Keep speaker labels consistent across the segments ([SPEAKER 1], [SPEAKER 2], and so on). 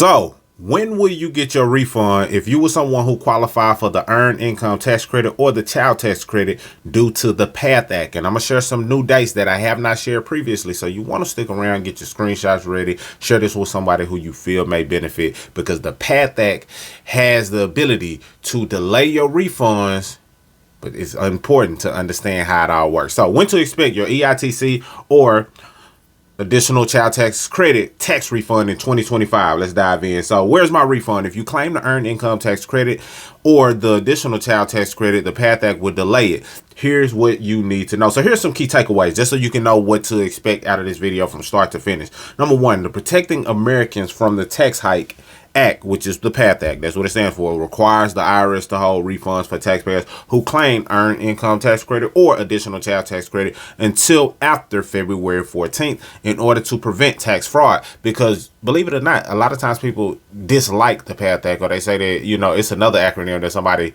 [SPEAKER 1] So, when will you get your refund if you were someone who qualified for the Earned Income Tax Credit or the Child Tax Credit due to the PATH Act? And I'm going to share some new dates that I have not shared previously. So you want to stick around, get your screenshots ready, share this with somebody who you feel may benefit, because the PATH Act has the ability to delay your refunds, but it's important to understand how it all works. So when to expect your EITC or additional child tax credit tax refund in 2025. Let's dive in. So where's my refund? If you claim the earned income tax credit or the additional child tax credit, the PATH Act would delay it. Here's what you need to know. So here's some key takeaways, just so you can know what to expect out of this video from start to finish. Number one, the Protecting Americans from the Tax Hike Act, which is the PATH Act, that's what it stands for, requires the IRS to hold refunds for taxpayers who claim earned income tax credit or additional child tax credit until after February 14th in order to prevent tax fraud. Because believe it or not, a lot of times people dislike the PATH Act, or they say that, you know, it's another acronym that somebody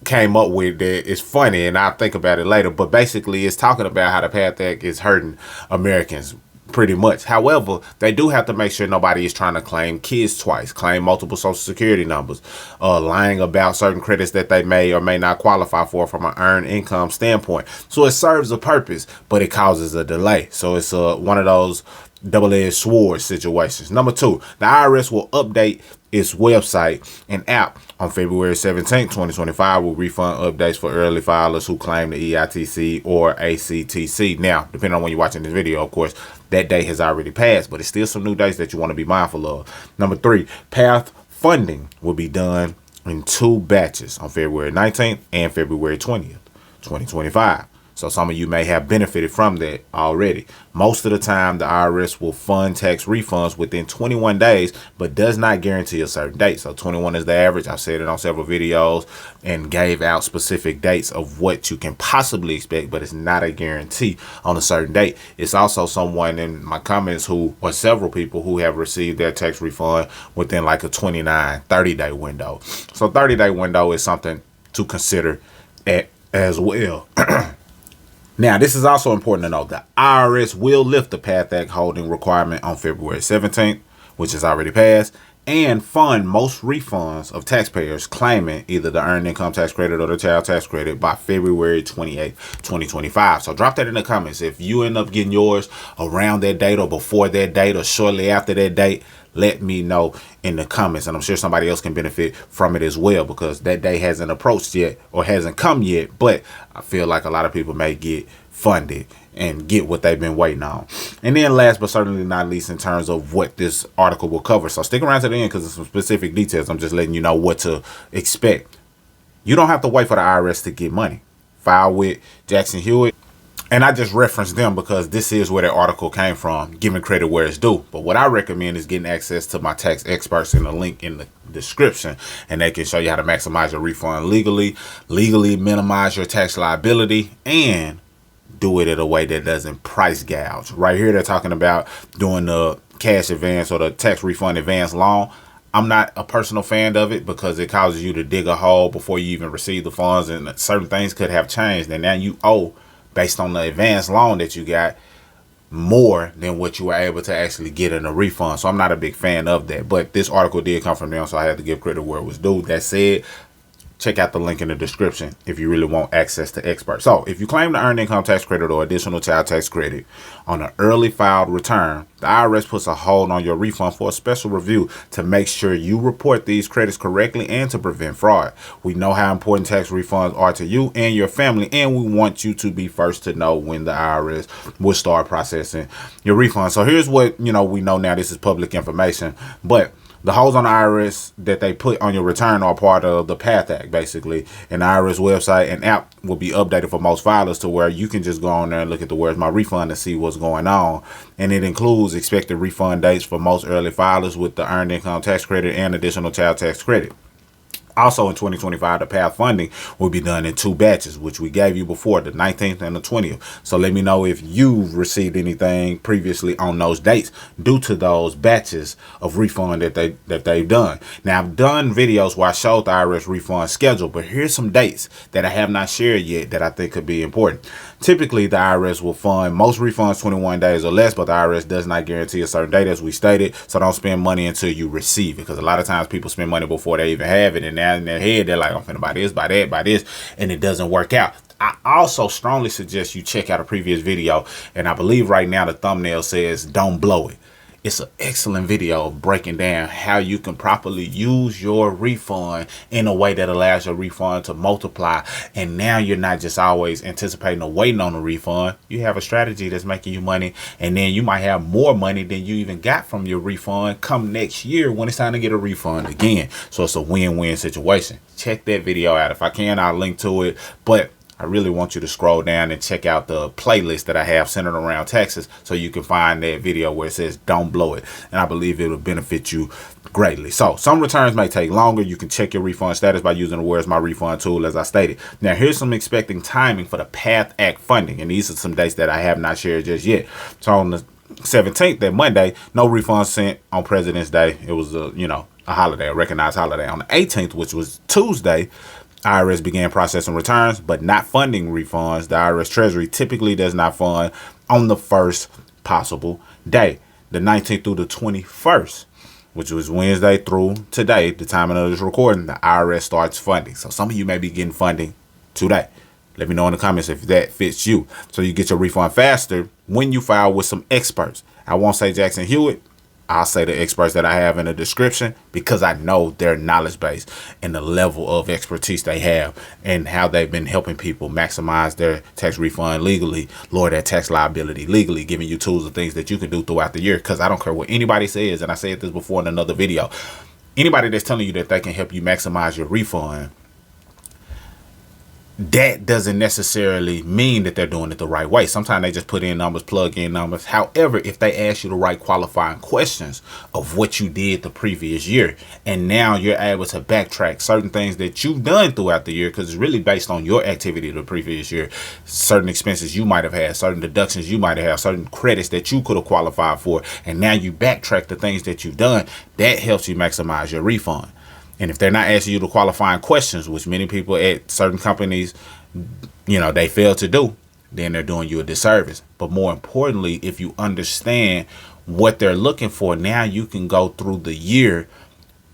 [SPEAKER 1] came up with that is funny, and I'll think about it later. But basically, it's talking about how the PATH Act is hurting Americans pretty much. However, they do have to make sure nobody is trying to claim kids twice, claim multiple social security numbers, lying about certain credits that they may or may not qualify for from an earned income standpoint. So it serves a purpose, but it causes a delay. So it's one of those double-edged sword situations. Number two, the IRS will update its website and app on February 17, 2025 with refund updates for early filers who claim the EITC or ACTC. Now, depending on when you're watching this video, of course, that date has already passed, but it's still some new dates that you want to be mindful of. Number three, PATH funding will be done in 2 batches on February 19th and February 20th, 2025. So some of you may have benefited from that already. Most of the time, the IRS will fund tax refunds within 21 days, but does not guarantee a certain date. So 21 is the average. I've said it on several videos and gave out specific dates of what you can possibly expect, but it's not a guarantee on a certain date. It's also someone in my comments who, or several people who have received their tax refund within like a 29, 30-day window. So 30-day window is something to consider as well. Now, this is also important to note. The IRS will lift the PATH Act holding requirement on February 17th, which has already passed, and fund most refunds of taxpayers claiming either the Earned Income Tax Credit or the Child Tax Credit by February 28th, 2025. So drop that in the comments. If you end up getting yours around that date or before that date or shortly after that date, let me know in the comments, and I'm sure somebody else can benefit from it as well, because that day hasn't approached yet or hasn't come yet, but I feel like a lot of people may get funded and get what they've been waiting on. And then last but certainly not least, in terms of what this article will cover, so stick around to the end because there's some specific details. I'm just letting you know what to expect. You don't have to wait for the IRS to get money. File with Jackson Hewitt. And I just referenced them because this is where the article came from, giving credit where it's due. But what I recommend is getting access to my tax experts in the link in the description. And they can show you how to maximize your refund legally minimize your tax liability, and do it in a way that doesn't price gouge. Right here, they're talking about doing the cash advance or the tax refund advance loan. I'm not a personal fan of it because it causes you to dig a hole before you even receive the funds, and certain things could have changed. And now you owe, based on the advance loan that you got, more than what you were able to actually get in a refund. So I'm not a big fan of that. But this article did come from them, so I had to give credit where it was due. That said, check out the link in the description if you really want access to experts. So if you claim the Earned Income Tax Credit or additional child tax credit on an early filed return, the IRS puts a hold on your refund for a special review to make sure you report these credits correctly and to prevent fraud. We know how important tax refunds are to you and your family, and we want you to be first to know when the IRS will start processing your refund. So here's what we know now. This is public information, but the holds on the IRS that they put on your return are part of the PATH Act, basically. And the IRS website and app will be updated for most filers to where you can just go on there and look at the Where's My Refund and see what's going on. And it includes expected refund dates for most early filers with the Earned Income Tax Credit and additional child tax credit. Also in 2025, the path funding will be done in 2 batches, which we gave you before, the 19th and the 20th. So let me know if you've received anything previously on those dates due to those batches of refund that they've done. Now, I've done videos where I showed the IRS refund schedule, but here's some dates that I have not shared yet that I think could be important. Typically, the IRS will fund most refunds 21 days or less, but the IRS does not guarantee a certain date, as we stated. So don't spend money until you receive it, because a lot of times people spend money before they even have it, and now in their head they're like, I'm finna buy this, buy that, buy this, and it doesn't work out. I also strongly suggest you check out a previous video, and I believe right now the thumbnail says don't blow it. It's an excellent video breaking down how you can properly use your refund in a way that allows your refund to multiply. And now you're not just always anticipating or waiting on a refund. You have a strategy that's making you money, and then you might have more money than you even got from your refund come next year when it's time to get a refund again. So it's a win-win situation. Check that video out. If I can, I'll link to it. But I really want you to scroll down and check out the playlist that I have centered around taxes, so you can find that video where it says don't blow it. And I believe it will benefit you greatly. So some returns may take longer. You can check your refund status by using the Where's My Refund tool, as I stated. Now, here's some expecting timing for the PATH Act funding. And these are some dates that I have not shared just yet. So on the 17th, that Monday, no refunds sent on President's Day. It was a holiday, a recognized holiday. On the 18th, which was Tuesday, IRS began processing returns, but not funding refunds. The IRS Treasury typically does not fund on the first possible day, the 19th through the 21st, which was Wednesday through today, the timing of this recording. The IRS starts funding. So some of you may be getting funding today. Let me know in the comments if that fits you, so you get your refund faster when you file with some experts. I won't say Jackson Hewitt. I'll say the experts that I have in the description, because I know their knowledge base and the level of expertise they have and how they've been helping people maximize their tax refund legally, lower their tax liability legally, giving you tools and things that you can do throughout the year. Because I don't care what anybody says, and I said this before in another video, anybody that's telling you that they can help you maximize your refund, that doesn't necessarily mean that they're doing it the right way. Sometimes they just put in numbers, plug in numbers. However, if they ask you the right qualifying questions of what you did the previous year, and now you're able to backtrack certain things that you've done throughout the year, because it's really based on your activity the previous year, certain expenses you might have had, certain deductions you might have had, certain credits that you could have qualified for, and now you backtrack the things that you've done, that helps you maximize your refund. And if they're not asking you the qualifying questions, which many people at certain companies, they fail to do, then they're doing you a disservice. But more importantly, if you understand what they're looking for, now you can go through the year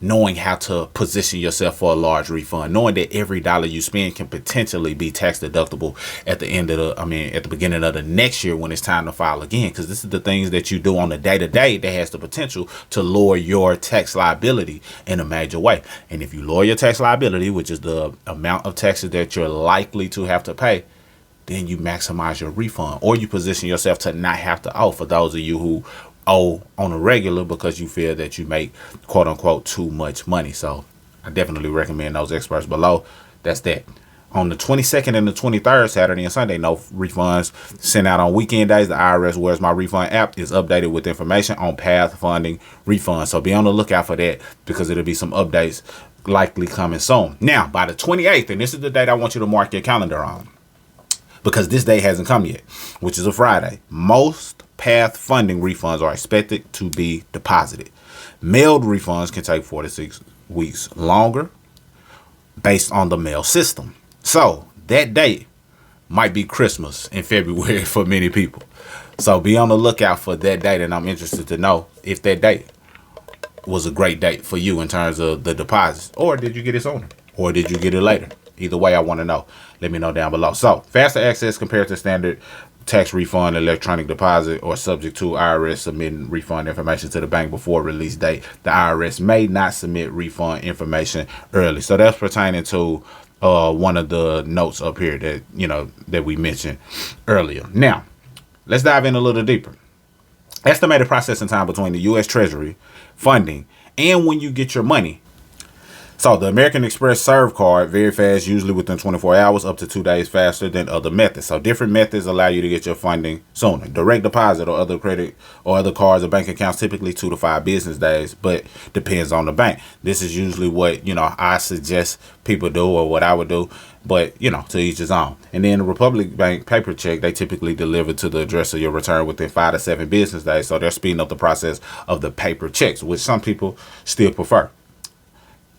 [SPEAKER 1] knowing how to position yourself for a large refund, knowing that every dollar you spend can potentially be tax deductible at the at the beginning of the next year when it's time to file again. Because this is the things that you do on a day-to-day that has the potential to lower your tax liability in a major way. And if you lower your tax liability, which is the amount of taxes that you're likely to have to pay, then you maximize your refund, or you position yourself to not have to owe, for those of you who owe on a regular because you feel that you make quote unquote too much money. So I definitely recommend those experts below. That's that. On the 22nd and the 23rd, Saturday and Sunday, no refunds sent out on weekend days. The IRS Where's My Refund app is updated with information on path funding refunds. So be on the lookout for that, because it'll be some updates likely coming soon. Now, by the 28th, and this is the date I want you to mark your calendar on, because this day hasn't come yet, which is a Friday, most path funding refunds are expected to be deposited. Mailed refunds can take 4 to 6 weeks longer based on the mail system. So that date might be Christmas in February for many people. So be on the lookout for that date, and I'm interested to know if that date was a great date for you in terms of the deposits, or did you get it sooner, or did you get it later? Either way, I want to know. Let me know down below. So faster access compared to standard tax refund electronic deposit, or subject to IRS submitting refund information to the bank before release date. The IRS may not submit refund information early. So that's pertaining to one of the notes up here that that we mentioned earlier. Now let's dive in a little deeper. Estimated processing time between the U.S. Treasury funding and when you get your money. So the American Express Serve card, very fast, usually within 24 hours, up to 2 days faster than other methods. So different methods allow you to get your funding sooner. Direct deposit or other credit or other cards or bank accounts, typically 2 to 5 business days, but depends on the bank. This is usually what, I suggest people do, or what I would do, but, to each his own. And then the Republic Bank paper check, they typically deliver to the address of your return within 5 to 7 business days. So they're speeding up the process of the paper checks, which some people still prefer.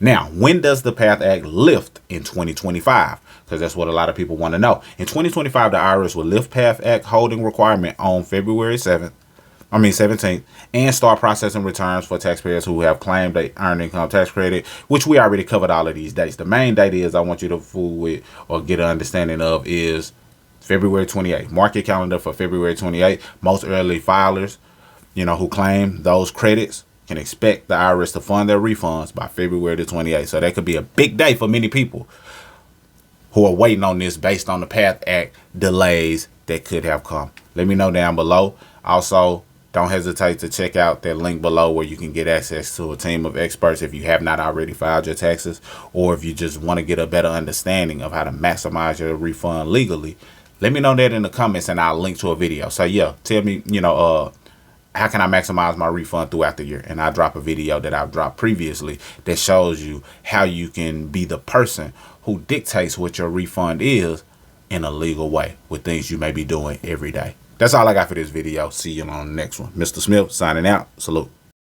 [SPEAKER 1] Now, when does the PATH Act lift in 2025? Because that's what a lot of people want to know. In 2025, the IRS will lift PATH Act holding requirement on February 17th, and start processing returns for taxpayers who have claimed a earned income tax credit, which we already covered all of these dates. The main date is I want you to fool with or get an understanding of is February 28th. Mark your calendar for February 28th. Most early filers, who claim those credits, can expect the IRS to fund their refunds by February the 28th. So that could be a big day for many people who are waiting on this based on the PATH Act delays that could have come. Let me know down below. Also, don't hesitate to check out that link below where you can get access to a team of experts if you have not already filed your taxes, or if you just want to get a better understanding of how to maximize your refund legally. Let me know that in the comments and I'll link to a video. So yeah, tell me, how can I maximize my refund throughout the year? And I drop a video that I've dropped previously that shows you how you can be the person who dictates what your refund is in a legal way with things you may be doing every day. That's all I got for this video. See you on the next one. Mr. Smith signing out. Salute.